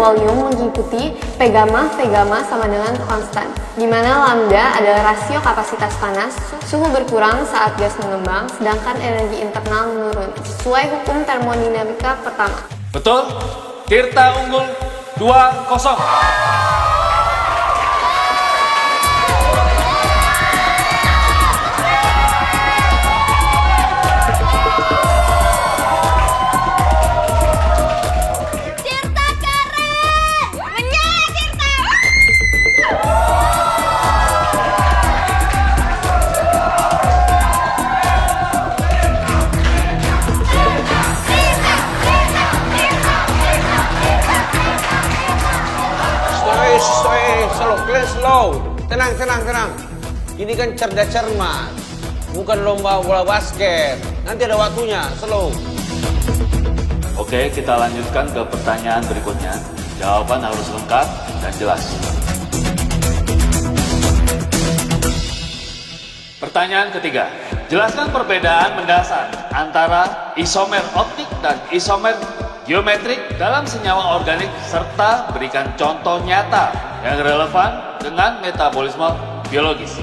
volume mengikuti P gamma sama dengan konstan, di mana lambda adalah rasio kapasitas panas, suhu berkurang saat gas mengembang, sedangkan energi internal menurun, sesuai hukum termodinamika pertama. Betul? Tirta unggul 2-0. Slow. Tenang. Ini kan cerdas cermat, bukan lomba bola basket. Nanti ada waktunya, slow. Oke, kita lanjutkan ke pertanyaan berikutnya. Jawaban harus lengkap dan jelas. Pertanyaan ketiga. Jelaskan perbedaan mendasar antara isomer optik dan isomer geometrik dalam senyawa organik serta berikan contoh nyata yang relevan dengan metabolisme biologis.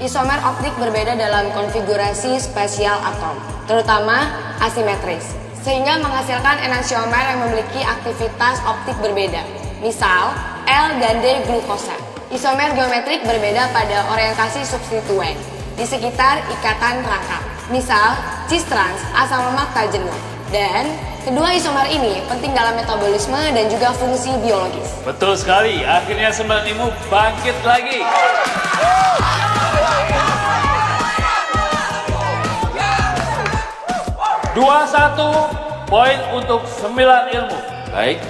Isomer optik berbeda dalam konfigurasi spesial atom, terutama asimetris, sehingga menghasilkan enantiomer yang memiliki aktivitas optik berbeda, misal L dan D glukosa. Isomer geometrik berbeda pada orientasi substituen di sekitar ikatan rangkap, misal cis trans asam lemak tak jenuh. Dan kedua isomer ini penting dalam metabolisme dan juga fungsi biologis. Betul sekali, akhirnya 9 ilmu bangkit lagi. Dua satu poin untuk 9 ilmu. Baik,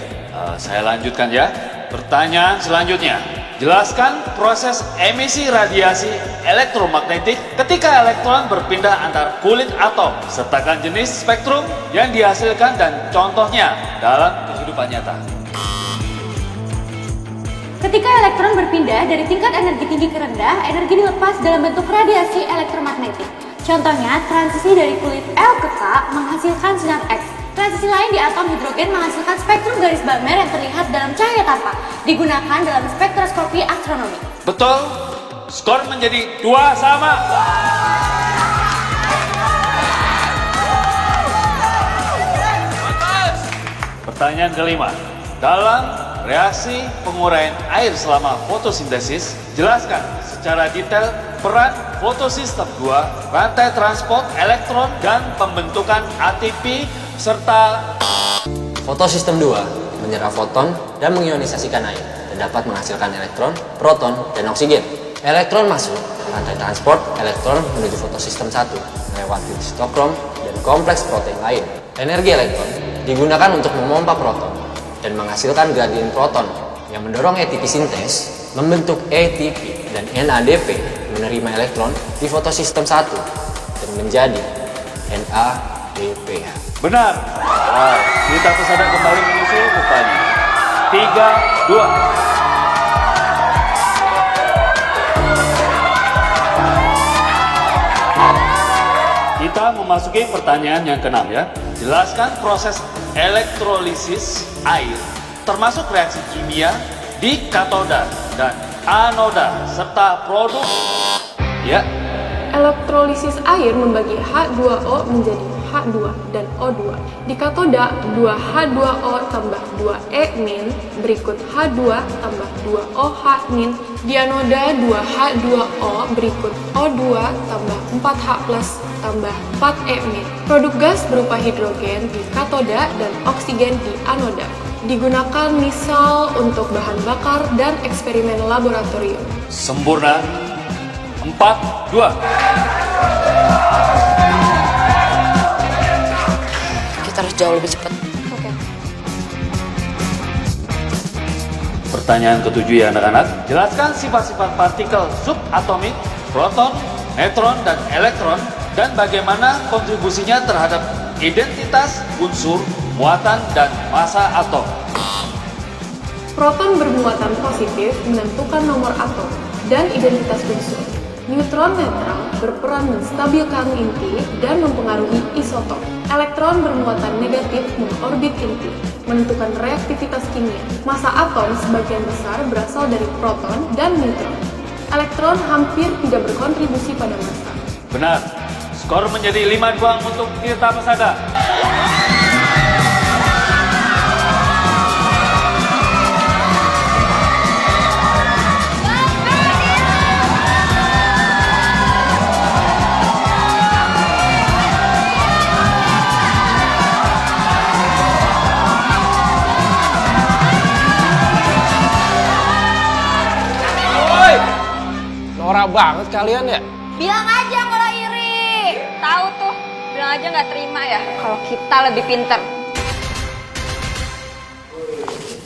saya lanjutkan ya. Pertanyaan selanjutnya. Jelaskan proses emisi radiasi elektromagnetik ketika elektron berpindah antar kulit atom. Sertakan jenis spektrum yang dihasilkan dan contohnya dalam kehidupan nyata. Ketika elektron berpindah dari tingkat energi tinggi ke rendah, energi dilepas dalam bentuk radiasi elektromagnetik. Contohnya, transisi dari kulit L ke K menghasilkan sinar X. Transisi lain di atom hidrogen menghasilkan spektrum garis bamer yang terlihat dalam cahaya tapak, digunakan dalam spektroskopi astronomi. Betul, skor menjadi 2 sama. Pertanyaan kelima, dalam reaksi penguraian air selama fotosintesis, jelaskan secara detail peran fotosistem 2, rantai transport elektron dan pembentukan ATP serta fotosistem 2 menyerap foton dan mengionisasikan air dan dapat menghasilkan elektron, proton, dan oksigen. Elektron masuk rantai transport elektron menuju fotosistem 1 melewati sitokrom dan kompleks protein lain. Energi elektron digunakan untuk memompa proton dan menghasilkan gradien proton yang mendorong ATP sintes membentuk ATP dan NADP menerima elektron di fotosistem 1 dan menjadi NADP. benar. Wow, kita pesada kembali menyusul rupanya. 3-2. Kita memasuki pertanyaan yang keenam ya. Jelaskan proses elektrolisis air, termasuk reaksi kimia di katoda dan anoda serta produk. Ya. Elektrolisis air membagi H2O menjadi H2 dan O2. Di katoda 2H2O tambah 2E- berikut H2 tambah 2OH-. Di anoda 2H2O berikut O2 tambah 4H+ tambah 4E-. Produk gas berupa hidrogen di katoda dan oksigen di anoda. Digunakan misal untuk bahan bakar dan eksperimen laboratorium. Sempurna. 4-2. Kita harus jauh lebih cepat. Oke. Pertanyaan ketujuh ya anak-anak. Jelaskan sifat-sifat partikel subatomik, proton, neutron, dan elektron, dan bagaimana kontribusinya terhadap identitas unsur, muatan, dan massa atom. Proton bermuatan positif menentukan nomor atom dan identitas unsur. Neutron netral berperan menstabilkan inti dan mempengaruhi isotop. Elektron bermuatan negatif mengorbit inti. menentukan reaktivitas kimia. Massa atom sebagian besar berasal dari proton dan neutron. Elektron hampir tidak berkontribusi pada massa. Benar. Skor menjadi 5-2 untuk Tirta Pesada. Norak banget kalian ya. Bilang aja kalau iri. Tahu tuh, bilang aja nggak terima ya kalau kita lebih pinter.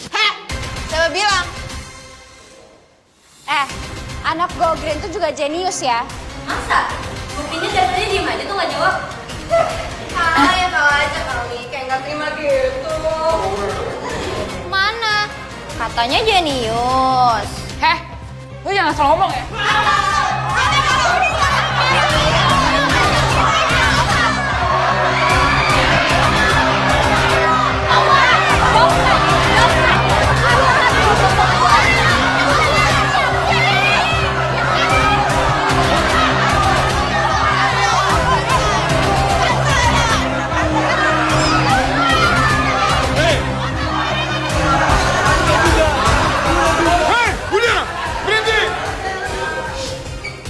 Heh, siapa bilang? Anak Go Green tuh juga jenius ya. Masa? Buktinya dari tadi diem aja tuh gak jawab. Ya tahu aja kali, kayak nggak terima gitu. Mana? Katanya jenius. Heh, lu jangan salah ngomong ya.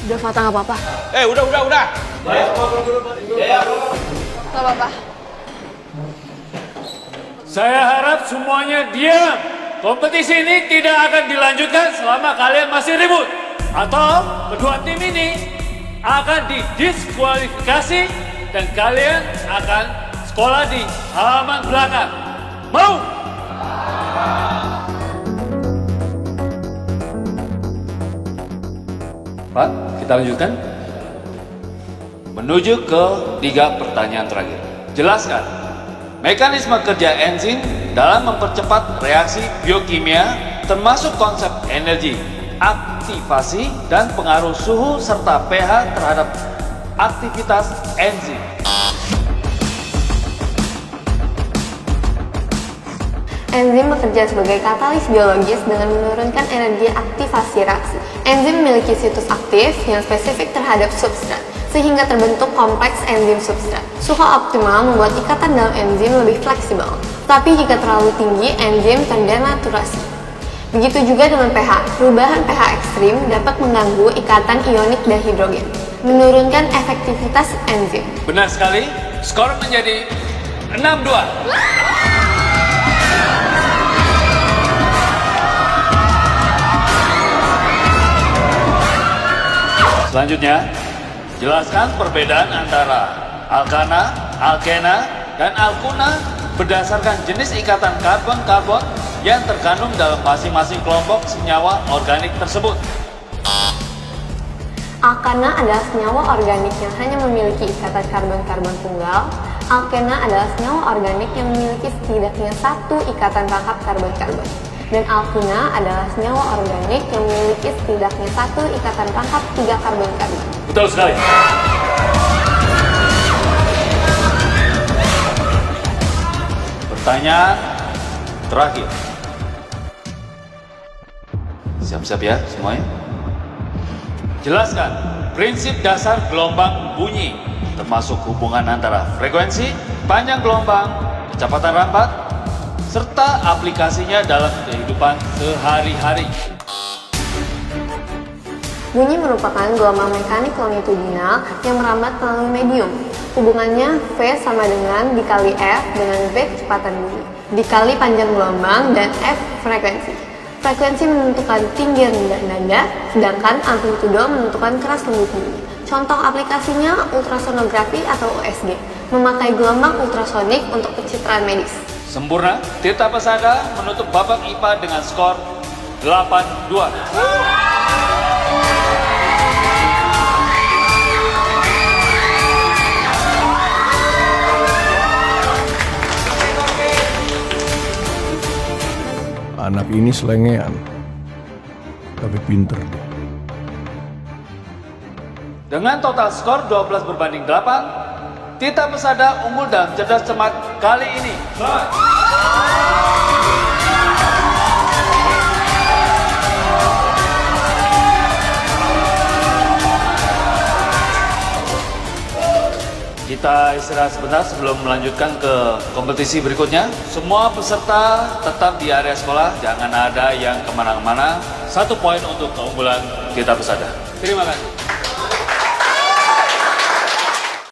Udah Fatah nggak apa-apa. Udah. Gak apa-apa. Saya harap semuanya diam. Kompetisi ini tidak akan dilanjutkan selama kalian masih ribut. Atau kedua tim ini akan didiskualifikasi dan kalian akan sekolah di halaman belakang. Mau? Pak, kita lanjutkan. Menuju ke 3 pertanyaan terakhir. Jelaskan mekanisme kerja enzim dalam mempercepat reaksi biokimia termasuk konsep energi, aktivasi, dan pengaruh suhu serta pH terhadap aktivitas enzim. Enzim bekerja sebagai katalis biologis dengan menurunkan energi aktivasi reaksi. Enzim memiliki situs aktif yang spesifik terhadap substrat, sehingga terbentuk kompleks enzim substrat. Suhu optimal membuat ikatan dalam enzim lebih fleksibel, tapi jika terlalu tinggi, enzim terdenaturasi. Begitu juga dengan pH. Perubahan pH ekstrim dapat mengganggu ikatan ionik dihidrogen, menurunkan efektivitas enzim. Benar sekali, skor menjadi 6-2. Selanjutnya, jelaskan perbedaan antara alkana, alkena, dan alkuna berdasarkan jenis ikatan karbon-karbon yang terkandung dalam masing-masing kelompok senyawa organik tersebut. Alkana adalah senyawa organik yang hanya memiliki ikatan karbon-karbon tunggal. Alkena adalah senyawa organik yang memiliki setidaknya 1 ikatan rangkap karbon-karbon. Dan alkuna adalah senyawa organik yang memiliki setidaknya 1 ikatan rangkap 3 karbon-karbon. Betul sekali. Pertanyaan terakhir. Siap-siap ya semuanya. Jelaskan prinsip dasar gelombang bunyi, termasuk hubungan antara frekuensi, panjang gelombang, kecepatan rampat, serta aplikasinya dalam kehidupan sehari-hari. Bunyi merupakan gelombang mekanik longitudinal yang merambat melalui medium. Hubungannya V sama dengan dikali F dengan V kecepatan bunyi, dikali panjang gelombang dan F frekuensi. Frekuensi menentukan tinggi rendah nada, sedangkan amplitudo menentukan keras lembut bunyi. Contoh aplikasinya ultrasonografi atau USG, memakai gelombang ultrasonik untuk pencitraan medis. Sempurna, Tirta Pesada menutup babak IPA dengan skor 8-2. Anak ini selengean, tapi pinter deh. Dengan total skor 12 berbanding 8, Tirta Pesada unggul dalam cerdas cermat kali ini. Kita istirahat sebentar sebelum melanjutkan ke kompetisi berikutnya. Semua peserta tetap di area sekolah, jangan ada yang kemana-mana. 1 poin untuk keunggulan kita pesada. Terima kasih.